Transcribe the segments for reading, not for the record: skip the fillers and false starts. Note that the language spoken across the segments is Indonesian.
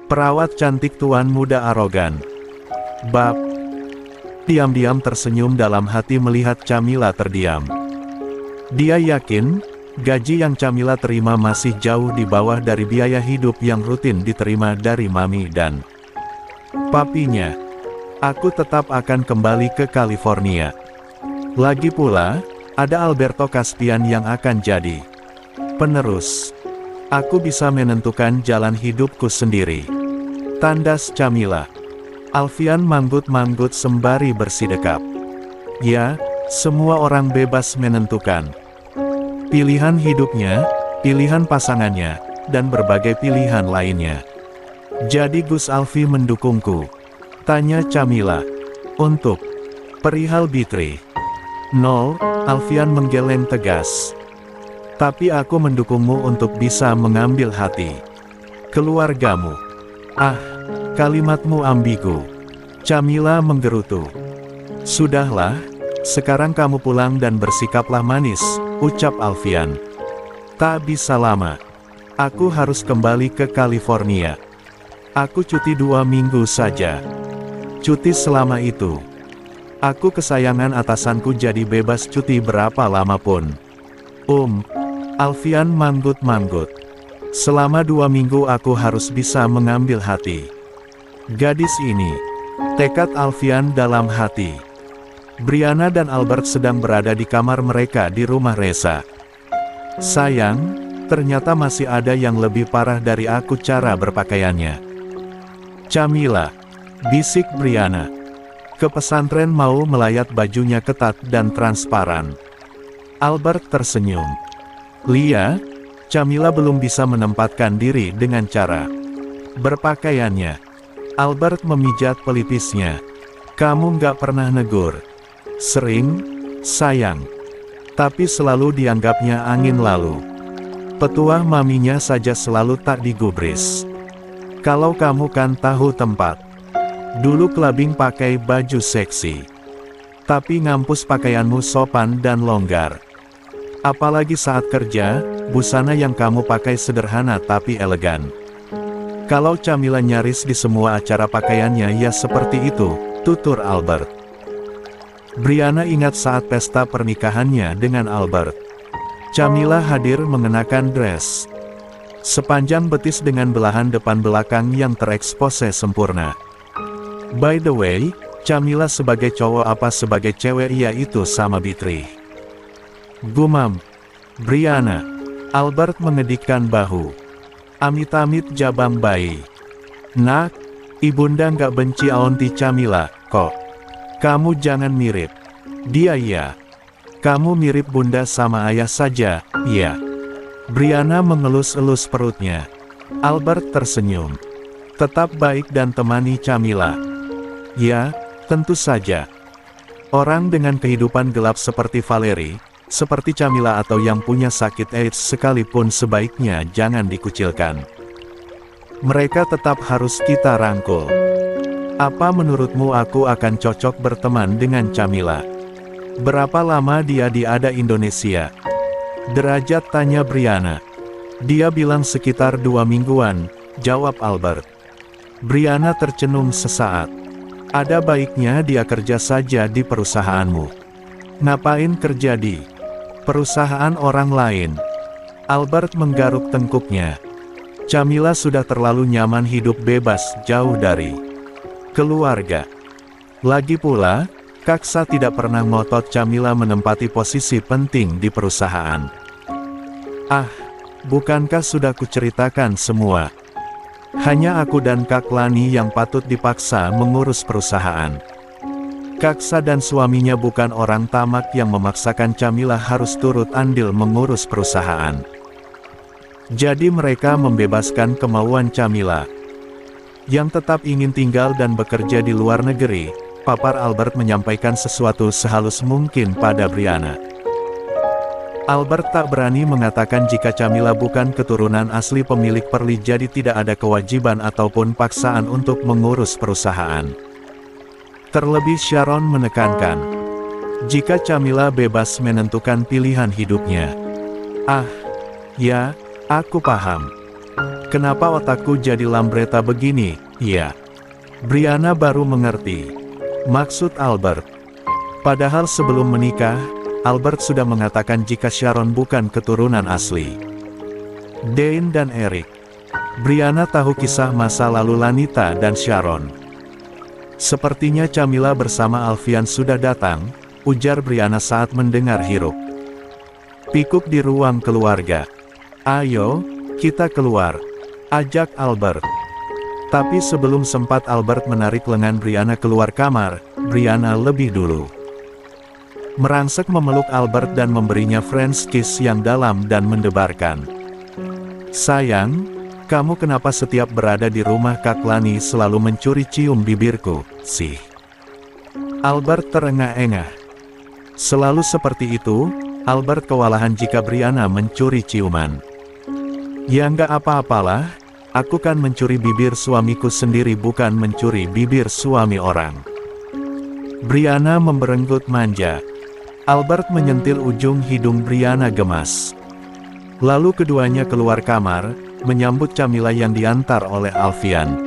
Perawat cantik tuan muda arogan. Bab. Diam-diam tersenyum dalam hati melihat Camilla terdiam. Dia yakin, gaji yang Camilla terima masih jauh di bawah dari biaya hidup yang rutin diterima dari mami dan papinya. Aku tetap akan kembali ke California. Lagi pula, ada Alberto Caspian yang akan jadi penerus. Aku bisa menentukan jalan hidupku sendiri. Tandas Camilla. Alfian manggut-manggut sembari bersidekap. Ya, semua orang bebas menentukan pilihan hidupnya, pilihan pasangannya, dan berbagai pilihan lainnya. Jadi Gus Alfi mendukungku? Tanya Camilla. Untuk perihal Bitri. Nol, Alfian menggeleng tegas. Tapi aku mendukungmu untuk bisa mengambil hati keluargamu. Ah, kalimatmu ambigu. Camilla menggerutu. Sudahlah, sekarang kamu pulang dan bersikaplah manis, ucap Alfian. Tak bisa lama. Aku harus kembali ke California. Aku cuti 2 minggu saja. Cuti selama itu. Aku kesayangan atasanku jadi bebas cuti berapa lama pun. Alfian manggut-manggut. Selama 2 minggu aku harus bisa mengambil hati gadis ini. Tekad Alfian dalam hati. Brianna dan Albert sedang berada di kamar mereka di rumah Reza. Sayang, ternyata masih ada yang lebih parah dari aku cara berpakaiannya. Camilla, bisik Brianna. Ke pesantren mau melayat bajunya ketat dan transparan. Albert tersenyum. Lia, Camilla belum bisa menempatkan diri dengan cara berpakaiannya. Albert memijat pelipisnya. Kamu nggak pernah negur. Sering, sayang. Tapi selalu dianggapnya angin lalu. Petuah maminya saja selalu tak digubris. Kalau kamu kan tahu tempat. Dulu clubbing pakai baju seksi. Tapi ngampus pakaianmu sopan dan longgar. Apalagi saat kerja, busana yang kamu pakai sederhana tapi elegan. Kalau Camilla nyaris di semua acara pakaiannya ya seperti itu, tutur Albert. Brianna ingat saat pesta pernikahannya dengan Albert. Camilla hadir mengenakan dress sepanjang betis dengan belahan depan belakang yang terekspose sempurna. By the way, Camilla sebagai cowok apa sebagai cewek ya itu sama Bitri? Gumam Brianna. Albert mengedikkan bahu. Amit-amit jabang bayi. Nak, ibunda nggak benci aunty Camilla, kok. Kamu jangan mirip dia ya. Kamu mirip bunda sama ayah saja, ya. Brianna mengelus-elus perutnya. Albert tersenyum. Tetap baik dan temani Camilla. Ya, tentu saja. Orang dengan kehidupan gelap seperti Valerie, seperti Camilla atau yang punya sakit AIDS sekalipun sebaiknya jangan dikucilkan. Mereka tetap harus kita rangkul. Apa menurutmu aku akan cocok berteman dengan Camilla? Berapa lama dia ada Indonesia? Derajat tanya Brianna. Dia bilang sekitar 2 mingguan, jawab Albert. Brianna tercenung sesaat. Ada baiknya dia kerja saja di perusahaanmu. Ngapain kerja di perusahaan orang lain? Albert menggaruk tengkuknya. Camilla sudah terlalu nyaman hidup bebas jauh dari keluarga. Lagi pula, Kaksa tidak pernah ngotot Camilla menempati posisi penting di perusahaan. Ah, bukankah sudah kuceritakan semua? Hanya aku dan Kak Lani yang patut dipaksa mengurus perusahaan. Kaksa dan suaminya bukan orang tamak yang memaksakan Camilla harus turut andil mengurus perusahaan. Jadi mereka membebaskan kemauan Camilla, yang tetap ingin tinggal dan bekerja di luar negeri. Papar Albert menyampaikan sesuatu sehalus mungkin pada Brianna. Albert tak berani mengatakan jika Camilla bukan keturunan asli pemilik Perli, jadi tidak ada kewajiban ataupun paksaan untuk mengurus perusahaan. Terlebih Sharon menekankan, jika Camilla bebas menentukan pilihan hidupnya. Ah, ya, aku paham. Kenapa otakku jadi lambreta begini? Ya. Brianna baru mengerti maksud Albert. Padahal sebelum menikah, Albert sudah mengatakan jika Sharon bukan keturunan asli Dane dan Eric. Brianna tahu kisah masa lalu Lanita dan Sharon. Sepertinya Camilla bersama Alfian sudah datang, ujar Brianna saat mendengar hiruk pikuk di ruang keluarga. Ayo, kita keluar, ajak Albert. Tapi sebelum sempat Albert menarik lengan Brianna keluar kamar, Brianna lebih dulu merangsek memeluk Albert dan memberinya French kiss yang dalam dan mendebarkan. Sayang, kamu kenapa setiap berada di rumah Kak Lani selalu mencuri cium bibirku, sih? Albert terengah-engah. Selalu seperti itu, Albert kewalahan jika Brianna mencuri ciuman. Ya nggak apa-apalah, aku kan mencuri bibir suamiku sendiri bukan mencuri bibir suami orang. Brianna memberenggut manja. Albert menyentil ujung hidung Brianna gemas. Lalu keduanya keluar kamar, menyambut Camilla yang diantar oleh Alfian.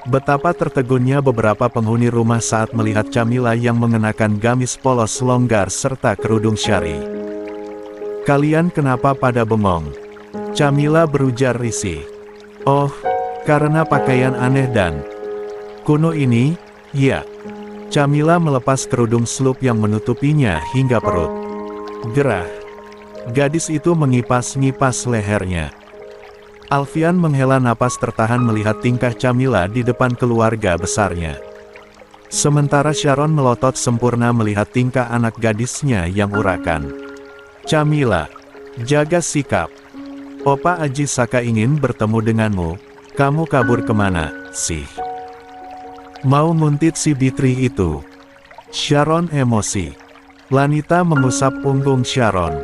Betapa tertegunnya beberapa penghuni rumah saat melihat Camilla yang mengenakan gamis polos longgar serta kerudung syari. Kalian kenapa pada bengong? Camilla berujar risih. Oh, karena pakaian aneh dan kuno ini, ya. Camilla melepas kerudung slup yang menutupinya hingga perut. Gerah. Gadis itu mengipas-ngipas lehernya. Alfian menghela napas tertahan melihat tingkah Camilla di depan keluarga besarnya. Sementara Sharon melotot sempurna melihat tingkah anak gadisnya yang urakan. Camilla, jaga sikap. Opa Aji Saka ingin bertemu denganmu. Kamu kabur kemana, sih? Mau nguntit si Bitri itu? Sharon emosi. Lanita mengusap punggung Sharon.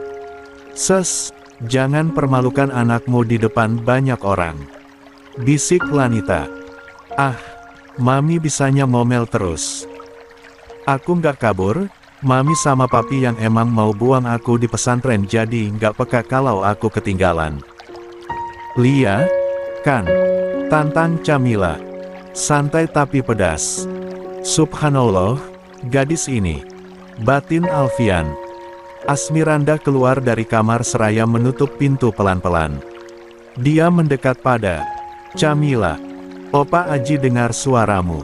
Ses, jangan permalukan anakmu di depan banyak orang. Bisik Lanita. Ah, Mami bisanya ngomel terus. Aku nggak kabur, Mami sama Papi yang emang mau buang aku di pesantren jadi nggak peka kalau aku ketinggalan. Lia, kan? Tantang Camilla. Santai tapi pedas. Subhanallah, gadis ini. Batin Alfian. Asmiranda keluar dari kamar seraya menutup pintu pelan-pelan. Dia mendekat pada Camilla. Opa Aji dengar suaramu.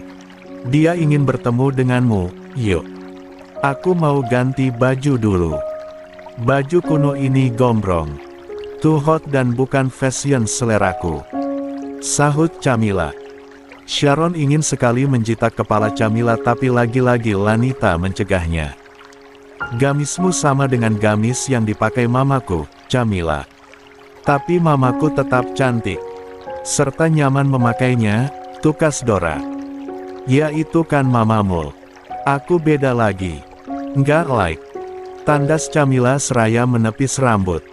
Dia ingin bertemu denganmu, yuk. Aku mau ganti baju dulu. Baju kuno ini gombrong. Too hot dan bukan fashion seleraku. Sahut Camilla. Sharon ingin sekali menjitak kepala Camilla tapi lagi-lagi Lanita mencegahnya. Gamismu sama dengan gamis yang dipakai mamaku, Camilla. Tapi mamaku tetap cantik. Serta nyaman memakainya, tukas Dora. Ya itu kan mamamu. Aku beda lagi. Nggak like. Tandas Camilla seraya menepis rambut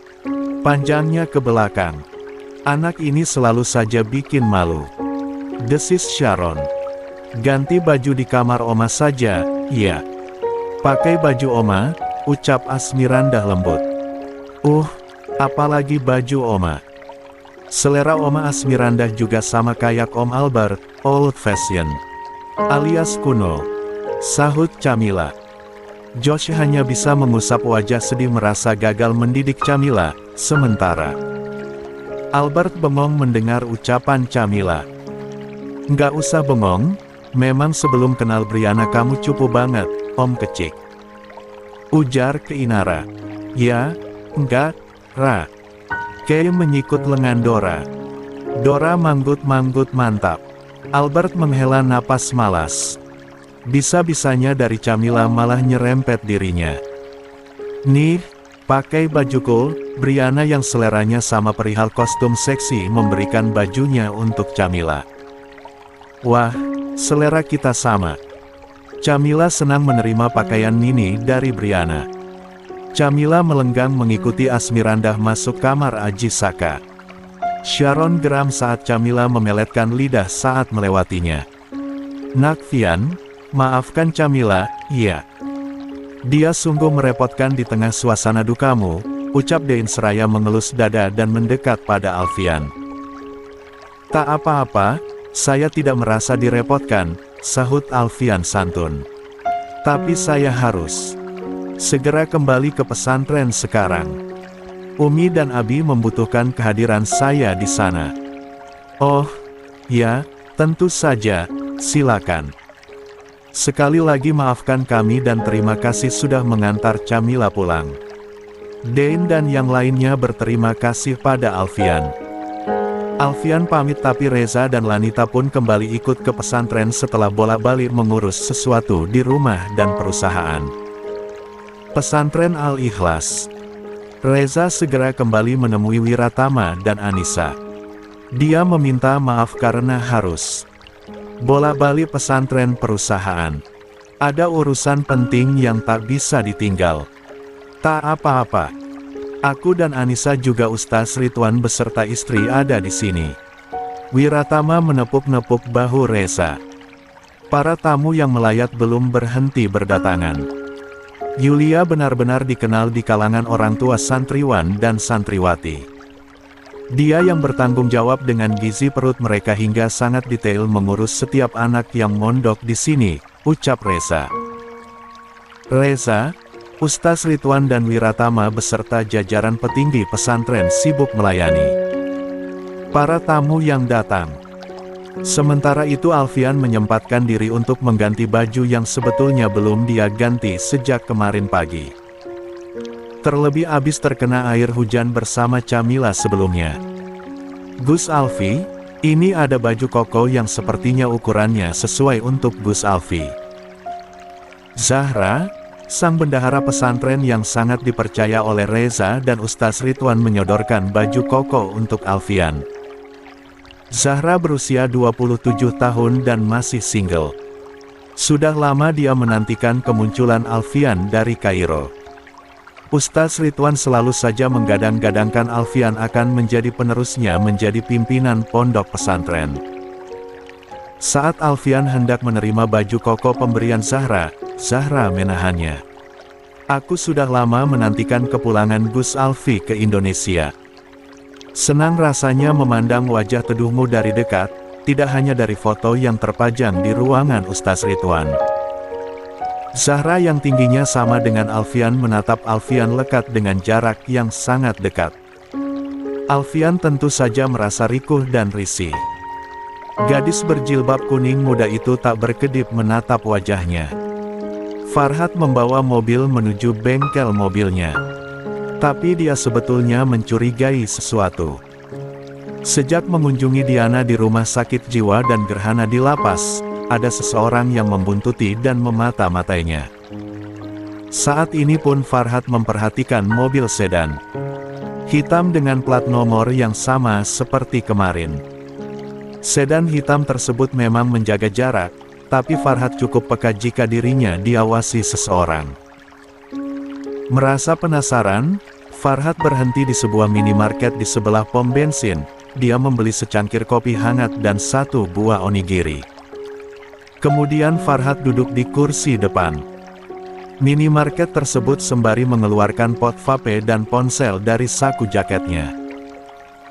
panjangnya ke belakang. Anak ini selalu saja bikin malu. Desis Sharon. Ganti baju di kamar Oma saja, ya. Pakai baju Oma, ucap Asmiranda lembut. Apalagi baju Oma. Selera Oma Asmiranda juga sama kayak Om Albert, old fashion. Alias kuno. Sahut Camilla. Josh hanya bisa mengusap wajah sedih merasa gagal mendidik Camilla, sementara Albert bengong mendengar ucapan Camilla. Nggak usah bengong, memang sebelum kenal Brianna kamu cupu banget, Om Kecik. Ujar Keinara. Ya, enggak, Ra. Kay menyikut lengan Dora. Dora manggut-manggut mantap. Albert menghela napas malas. Bisa-bisanya dari Camilla malah nyerempet dirinya. Nih, pakai bajuku. Brianna yang seleranya sama perihal kostum seksi memberikan bajunya untuk Camilla. Wah, selera kita sama. Camilla senang menerima pakaian Nini dari Brianna. Camilla melenggang mengikuti Asmiranda masuk kamar Aji Saka. Sharon geram saat Camilla memeletkan lidah saat melewatinya. Nak Fian, maafkan Camilla, iya. Dia sungguh merepotkan di tengah suasana dukamu, ucap Dane seraya mengelus dada dan mendekat pada Alfian. Tak apa-apa, saya tidak merasa direpotkan, sahut Alfian santun. Tapi saya harus segera kembali ke pesantren sekarang. Umi dan Abi membutuhkan kehadiran saya di sana. Oh, ya, tentu saja, silakan. Sekali lagi maafkan kami dan terima kasih sudah mengantar Camila pulang. Dane dan yang lainnya berterima kasih pada Alfian. Alfian pamit tapi Reza dan Lanita pun kembali ikut ke pesantren setelah bolak-balik mengurus sesuatu di rumah dan perusahaan. Pesantren Al-Ikhlas. Reza segera kembali menemui Wiratama dan Anissa. Dia meminta maaf karena harus bolak-balik pesantren perusahaan. Ada urusan penting yang tak bisa ditinggal. Tak apa-apa. Aku dan Anissa juga Ustaz Ridwan beserta istri ada di sini. Wiratama menepuk-nepuk bahu Reza. Para tamu yang melayat belum berhenti berdatangan. Yulia benar-benar dikenal di kalangan orang tua santriwan dan santriwati. Dia yang bertanggung jawab dengan gizi perut mereka hingga sangat detail mengurus setiap anak yang mondok di sini, ucap Reza. Reza, Ustaz Ridwan dan Wiratama beserta jajaran petinggi pesantren sibuk melayani para tamu yang datang. Sementara itu Alfian menyempatkan diri untuk mengganti baju yang sebetulnya belum dia ganti sejak kemarin pagi. Terlebih habis terkena air hujan bersama Camila sebelumnya. Gus Alfi, ini ada baju koko yang sepertinya ukurannya sesuai untuk Gus Alfi. Zahra, sang bendahara pesantren yang sangat dipercaya oleh Reza dan Ustaz Ridwan menyodorkan baju koko untuk Alfian. Zahra berusia 27 tahun dan masih single. Sudah lama dia menantikan kemunculan Alfian dari Kairo. Ustaz Ridwan selalu saja menggadang-gadangkan Alfian akan menjadi penerusnya menjadi pimpinan pondok pesantren. Saat Alfian hendak menerima baju koko pemberian Zahra, Zahra menahannya. Aku sudah lama menantikan kepulangan Gus Alfi ke Indonesia. Senang rasanya memandang wajah teduhmu dari dekat, tidak hanya dari foto yang terpajang di ruangan Ustaz Ridwan. Zahra yang tingginya sama dengan Alfian menatap Alfian lekat dengan jarak yang sangat dekat. Alfian tentu saja merasa rikuh dan risih. Gadis berjilbab kuning muda itu tak berkedip menatap wajahnya. Farhat membawa mobil menuju bengkel mobilnya. Tapi dia sebetulnya mencurigai sesuatu. Sejak mengunjungi Diana di rumah sakit jiwa dan Gerhana di lapas, ada seseorang yang membuntuti dan memata-matainya. Saat ini pun Farhat memperhatikan mobil sedan hitam dengan plat nomor yang sama seperti kemarin. Sedan hitam tersebut memang menjaga jarak, tapi Farhat cukup peka jika dirinya diawasi seseorang. Merasa penasaran, Farhat berhenti di sebuah minimarket di sebelah pom bensin. Dia membeli secangkir kopi hangat dan satu buah onigiri. Kemudian Farhat duduk di kursi depan minimarket tersebut sembari mengeluarkan pot vape dan ponsel dari saku jaketnya.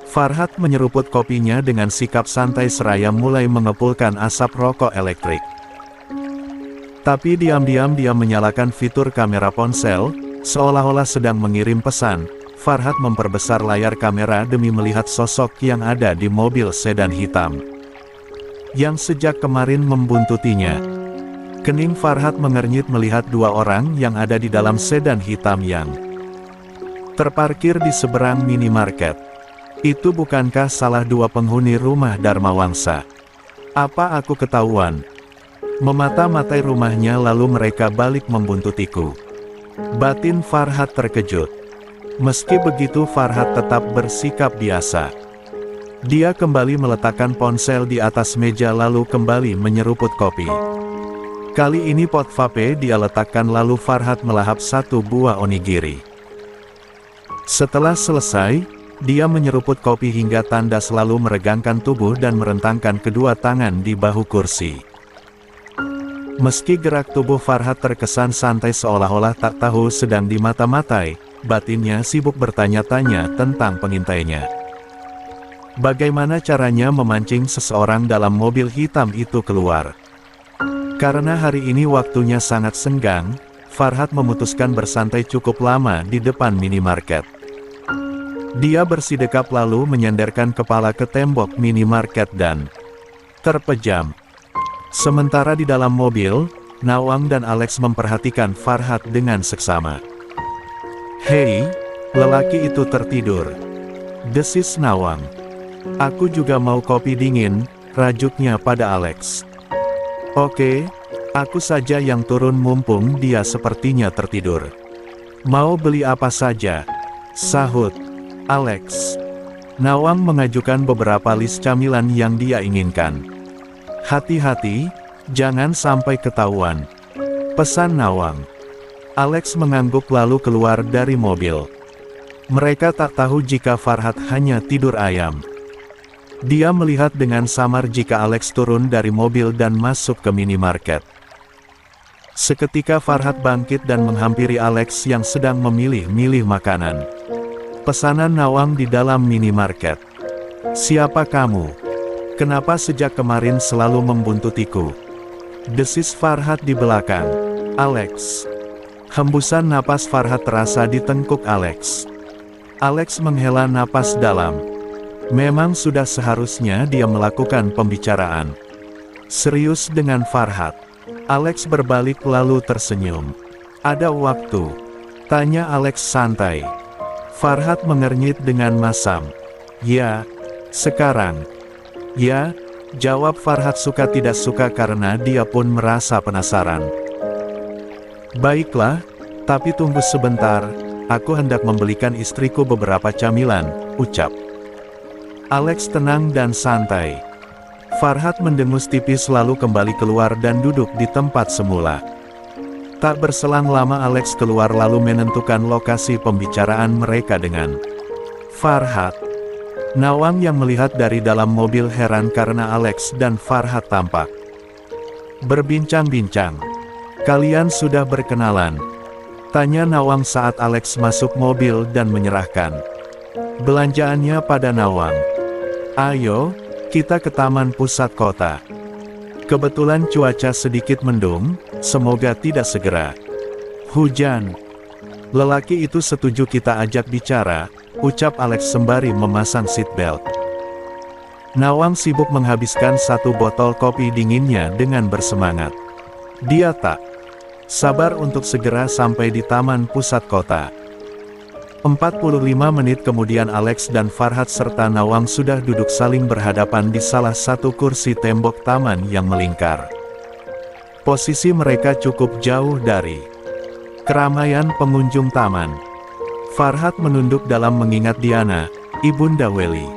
Farhat menyeruput kopinya dengan sikap santai seraya mulai mengepulkan asap rokok elektrik. Tapi diam-diam dia menyalakan fitur kamera ponsel, seolah-olah sedang mengirim pesan. Farhat memperbesar layar kamera demi melihat sosok yang ada di mobil sedan hitam yang sejak kemarin membuntutinya. Kening Farhat mengernyit melihat dua orang yang ada di dalam sedan hitam yang terparkir di seberang minimarket. Itu bukankah salah dua penghuni rumah Dharma Wangsa? Apa aku ketahuan? Memata-matai rumahnya lalu mereka balik membuntutiku. Batin Farhat terkejut. Meski begitu Farhat tetap bersikap biasa. Dia kembali meletakkan ponsel di atas meja lalu kembali menyeruput kopi. Kali ini pot vape dia letakkan lalu Farhat melahap satu buah onigiri. Setelah selesai, dia menyeruput kopi hingga tandas lalu meregangkan tubuh dan merentangkan kedua tangan di bahu kursi. Meski gerak tubuh Farhat terkesan santai seolah-olah tak tahu sedang dimata-matai, batinnya sibuk bertanya-tanya tentang pengintainya. Bagaimana caranya memancing seseorang dalam mobil hitam itu keluar? Karena hari ini waktunya sangat senggang, Farhat memutuskan bersantai cukup lama di depan minimarket. Dia bersidekap lalu menyandarkan kepala ke tembok minimarket dan terpejam. Sementara di dalam mobil, Nawang dan Alex memperhatikan Farhat dengan seksama. "Hei, lelaki itu tertidur," desis Nawang. "Aku juga mau kopi dingin," rajuknya pada Alex. "Oke, aku saja yang turun mumpung dia sepertinya tertidur." "Mau beli apa saja?" sahut Alex. Nawang mengajukan beberapa list camilan yang dia inginkan. "Hati-hati, jangan sampai ketahuan," pesan Nawang. Alex mengangguk lalu keluar dari mobil. Mereka tak tahu jika Farhat hanya tidur ayam. Dia melihat dengan samar jika Alex turun dari mobil dan masuk ke minimarket. Seketika Farhat bangkit dan menghampiri Alex yang sedang memilih-milih makanan. Pesanan Nawang di dalam minimarket. "Siapa kamu? Kenapa sejak kemarin selalu membuntutiku?" desis Farhat di belakang Alex. Hembusan napas Farhat terasa di tengkuk Alex. Alex menghela napas dalam. Memang sudah seharusnya dia melakukan pembicaraan serius dengan Farhat. Alex berbalik lalu tersenyum. "Ada waktu?" tanya Alex santai. Farhat mengernyit dengan masam. "Ya, sekarang." "Ya," jawab Farhat suka tidak suka karena dia pun merasa penasaran. "Baiklah, tapi tunggu sebentar, aku hendak membelikan istriku beberapa camilan," ucap Alex tenang dan santai. Farhat mendengus tipis lalu kembali keluar dan duduk di tempat semula. Tak berselang lama Alex keluar lalu menentukan lokasi pembicaraan mereka dengan Farhat. Nawang yang melihat dari dalam mobil heran karena Alex dan Farhat tampak berbincang-bincang. "Kalian sudah berkenalan?" tanya Nawang saat Alex masuk mobil dan menyerahkan belanjaannya pada Nawang. "Ayo, kita ke taman pusat kota. Kebetulan cuaca sedikit mendung, semoga tidak segera hujan." "Lelaki itu setuju kita ajak bicara," ucap Alex sembari memasang seatbelt. Nawang sibuk menghabiskan satu botol kopi dinginnya dengan bersemangat. Dia tak sabar untuk segera sampai di taman pusat kota. 45 menit kemudian Alex dan Farhat serta Nawang sudah duduk saling berhadapan di salah satu kursi tembok taman yang melingkar. Posisi mereka cukup jauh dari keramaian pengunjung taman. Farhat menunduk dalam mengingat Diana, ibunda Welly.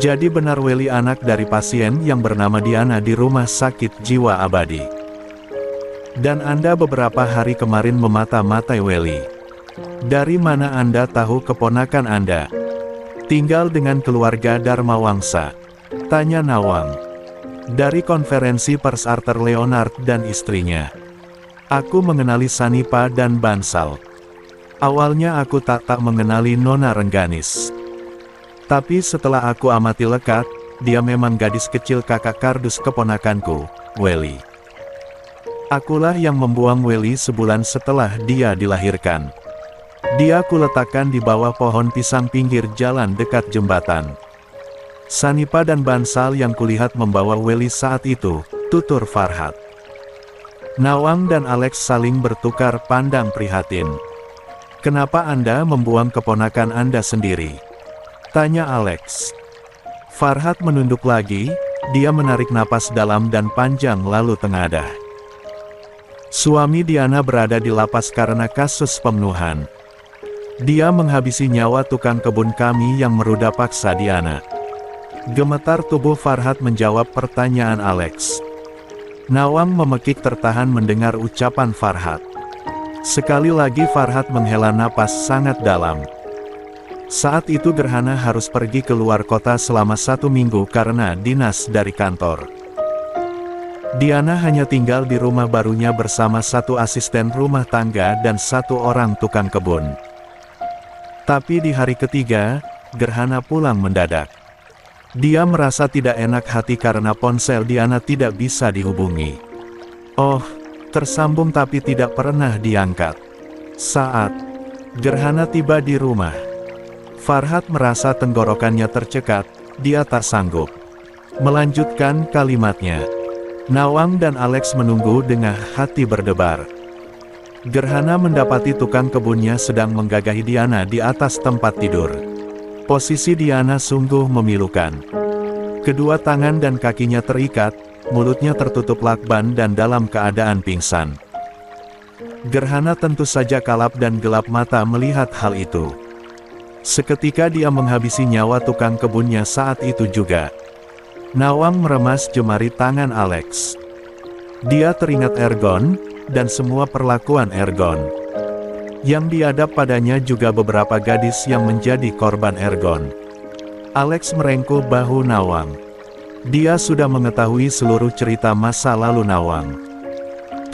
Jadi benar Welly anak dari pasien yang bernama Diana di rumah sakit jiwa abadi. Dan Anda beberapa hari kemarin memata-matai Welly. Dari mana Anda tahu keponakan Anda tinggal dengan keluarga Dharma Wangsa? Tanya Nawang. Dari konferensi pers Arthur Leonard dan istrinya. Aku mengenali Sanipa dan Bansal. Awalnya aku tak mengenali Nona Rengganis. Tapi setelah aku amati lekat, dia memang gadis kecil kakak kardus keponakanku, Welly. Akulah yang membuang Welly sebulan setelah dia dilahirkan. Dia kuletakkan di bawah pohon pisang pinggir jalan dekat jembatan. Sanipa dan Bansal yang kulihat membawa Welly saat itu, tutur Farhat. Nawang dan Alex saling bertukar pandang prihatin. Kenapa Anda membuang keponakan Anda sendiri? Tanya Alex. Farhat menunduk lagi, dia menarik napas dalam dan panjang lalu tengadah. Suami Diana berada di lapas karena kasus pembunuhan. Dia menghabisi nyawa tukang kebun kami yang meruda paksa Diana. Gemetar tubuh Farhat menjawab pertanyaan Alex. Nawang memekik tertahan mendengar ucapan Farhat. Sekali lagi Farhat menghela napas sangat dalam. Saat itu Gerhana harus pergi keluar kota selama 1 minggu karena dinas dari kantor. Diana hanya tinggal di rumah barunya bersama 1 asisten rumah tangga dan 1 orang tukang kebun. Tapi di hari ketiga, Gerhana pulang mendadak. Dia merasa tidak enak hati karena ponsel Diana tidak bisa dihubungi. Oh, tersambung tapi tidak pernah diangkat. Saat Gerhana tiba di rumah, Farhat merasa tenggorokannya tercekat, dia tak sanggup melanjutkan kalimatnya. Nawang dan Alex menunggu dengan hati berdebar. Gerhana mendapati tukang kebunnya sedang menggagahi Diana di atas tempat tidur. Posisi Diana sungguh memilukan. Kedua tangan dan kakinya terikat, mulutnya tertutup lakban dan dalam keadaan pingsan. Gerhana tentu saja kalap dan gelap mata melihat hal itu. Seketika dia menghabisi nyawa tukang kebunnya saat itu juga. Nawang meremas jemari tangan Alex. Dia teringat Ergon, dan semua perlakuan Ergon. Yang biadab padanya juga beberapa gadis yang menjadi korban Ergon. Alex merengkuh bahu Nawang. Dia sudah mengetahui seluruh cerita masa lalu Nawang.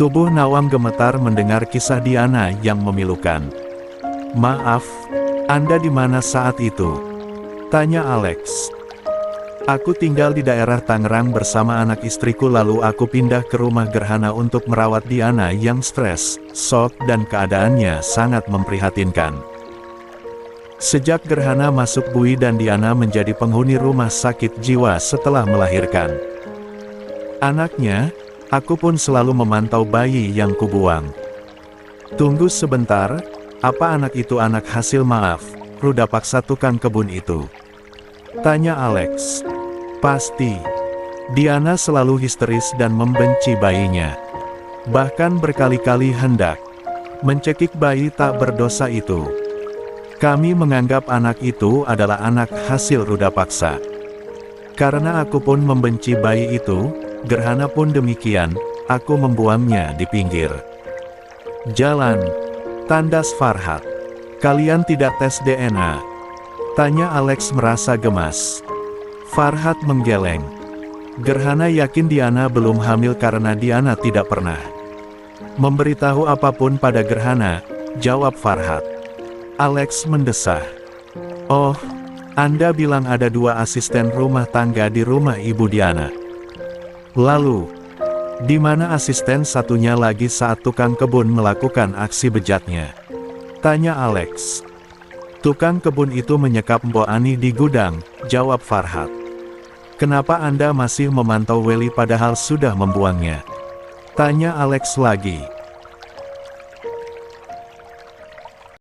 Tubuh Nawang gemetar mendengar kisah Diana yang memilukan. "Maaf, Anda di mana saat itu?" tanya Alex. "Aku tinggal di daerah Tangerang bersama anak istriku lalu aku pindah ke rumah Gerhana untuk merawat Diana yang stres, shock dan keadaannya sangat memprihatinkan. Sejak Gerhana masuk bui dan Diana menjadi penghuni rumah sakit jiwa setelah melahirkan anaknya, aku pun selalu memantau bayi yang kubuang." "Tunggu sebentar, apa anak itu anak hasil maaf, ruda paksa tukang kebun itu?" tanya Alex. "Pasti. Diana selalu histeris dan membenci bayinya. Bahkan berkali-kali hendak mencekik bayi tak berdosa itu. Kami menganggap anak itu adalah anak hasil ruda paksa. Karena aku pun membenci bayi itu, Gerhana pun demikian, aku membuangnya di pinggir jalan," tandas Farhat. "Kalian tidak tes DNA?" tanya Alex merasa gemas. Farhat menggeleng. Gerhana yakin Diana belum hamil karena Diana tidak pernah memberitahu apapun pada Gerhana, jawab Farhat. Alex mendesah. "Oh, Anda bilang ada 2 asisten rumah tangga di rumah Ibu Diana. Lalu, di mana asisten satunya lagi saat tukang kebun melakukan aksi bejatnya?" tanya Alex. "Tukang kebun itu menyekap Mbok Ani di gudang," jawab Farhat. "Kenapa Anda masih memantau Welly padahal sudah membuangnya?" tanya Alex lagi.